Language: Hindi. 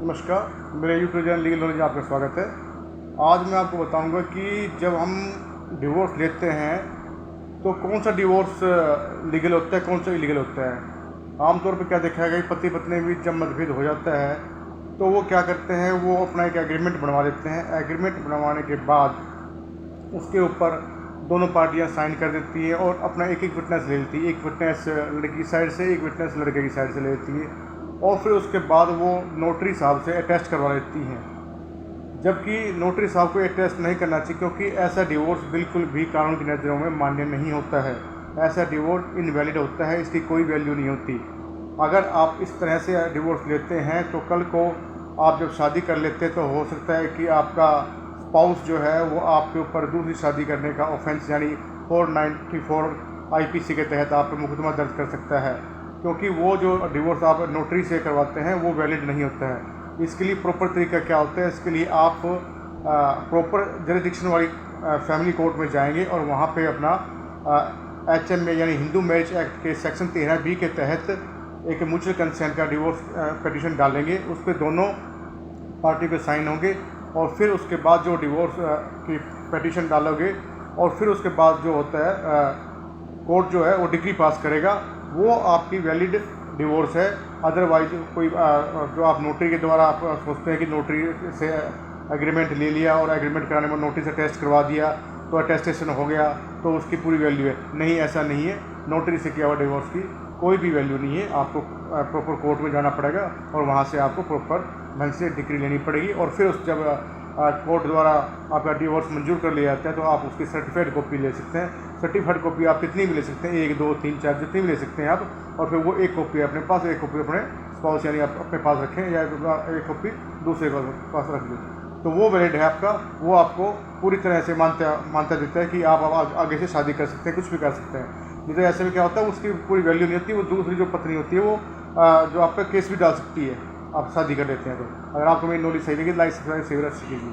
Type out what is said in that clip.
नमस्कार, मेरे यूट्यूब चैनल लीगल नॉलेज में आपका स्वागत है। आज मैं आपको बताऊंगा कि जब हम डिवोर्स लेते हैं तो कौन सा डिवोर्स लीगल होता है, कौन सा इलीगल होता है। आमतौर पर क्या देखा है कि पति पत्नी में जब मतभेद हो जाता है तो वो क्या करते हैं, वो अपना एक एग्रीमेंट बनवा लेते हैं। एग्रीमेंट बनवाने के बाद उसके ऊपर दोनों पार्टियां साइन कर देती हैं और अपना एक एक विटनेस ले लेती है। एक विटनेस लड़की की साइड से, एक विटनेस लड़के की साइड से ले लेती है और फिर उसके बाद वो नोटरी साहब से अटेस्ट करवा लेती हैं। जबकि नोटरी साहब को अटेस्ट नहीं करना चाहिए, क्योंकि ऐसा डिवोर्स बिल्कुल भी कानून की नज़रों में मान्य नहीं होता है। ऐसा डिवोर्स इनवैलिड होता है, इसकी कोई वैल्यू नहीं होती। अगर आप इस तरह से डिवोर्स लेते हैं तो कल को आप जब शादी कर लेते हैं तो हो सकता है कि आपका स्पाउस जो है वो आपके ऊपर दूसरी शादी करने का ऑफेंस यानी 494 IPC के तहत आप पर मुकदमा दर्ज कर सकता है, क्योंकि वो जो डिवोर्स आप नोटरी से करवाते हैं वो वैलिड नहीं होता है। इसके लिए प्रॉपर तरीका क्या होता है, इसके लिए आप प्रॉपर जुरिडिक्शन वाली फैमिली कोर्ट में जाएंगे और वहाँ पे अपना HMA यानी हिंदू मैरिज एक्ट के सेक्शन 13B के तहत एक म्यूचुअल कंसेंट का डिवोर्स पिटीशन डालेंगे। उस पर दोनों पार्टी के साइन होंगे और फिर उसके बाद जो डिवोर्स की पिटीशन डालोगे और फिर उसके बाद जो होता है कोर्ट जो है वो डिग्री पास करेगा, वो आपकी वैलिड डिवोर्स है। अदरवाइज कोई जो आप नोटरी के द्वारा आप सोचते हैं कि नोटरी से एग्रीमेंट ले लिया और एग्रीमेंट कराने में नोटरी से अटेस्ट करवा दिया तो अटेस्टेशन हो गया तो उसकी पूरी वैल्यू है। नहीं, ऐसा नहीं है। नोटरी से किया हुआ डिवोर्स की कोई भी वैल्यू नहीं है। आपको प्रॉपर कोर्ट में जाना पड़ेगा और वहाँ से आपको प्रॉपर ढंग से डिग्री लेनी पड़ेगी और फिर उस जब कोर्ट द्वारा आपका डिवोर्स मंजूर कर लिया जाता है तो आप उसकी सर्टिफाइड कॉपी ले सकते हैं। सर्टिफाइड कॉपी आप कितनी भी ले सकते हैं, 1, 2, 3, 4 जितनी भी ले सकते हैं आप। और फिर वो एक कॉपी अपने पास, एक कॉपी अपने स्पाउस यानी आप अपने पास रखें या एक कॉपी दूसरे के पास रख दें, तो वो वैलिड है आपका। वो आपको पूरी तरह से मानता देता है कि आप आगे से शादी कर सकते हैं, कुछ भी कर सकते हैं। नहीं तो ऐसे में क्या होता है, उसकी पूरी वैल्यू नहीं होती। वो दूसरी जो पत्नी होती है वो जो आपका केस भी डाल सकती है, आप शादी कर लेते हैं तो। अगर आपको मेरी नॉलेज सही लगी, लाइक सब्सक्राइब शेयर कीजिए।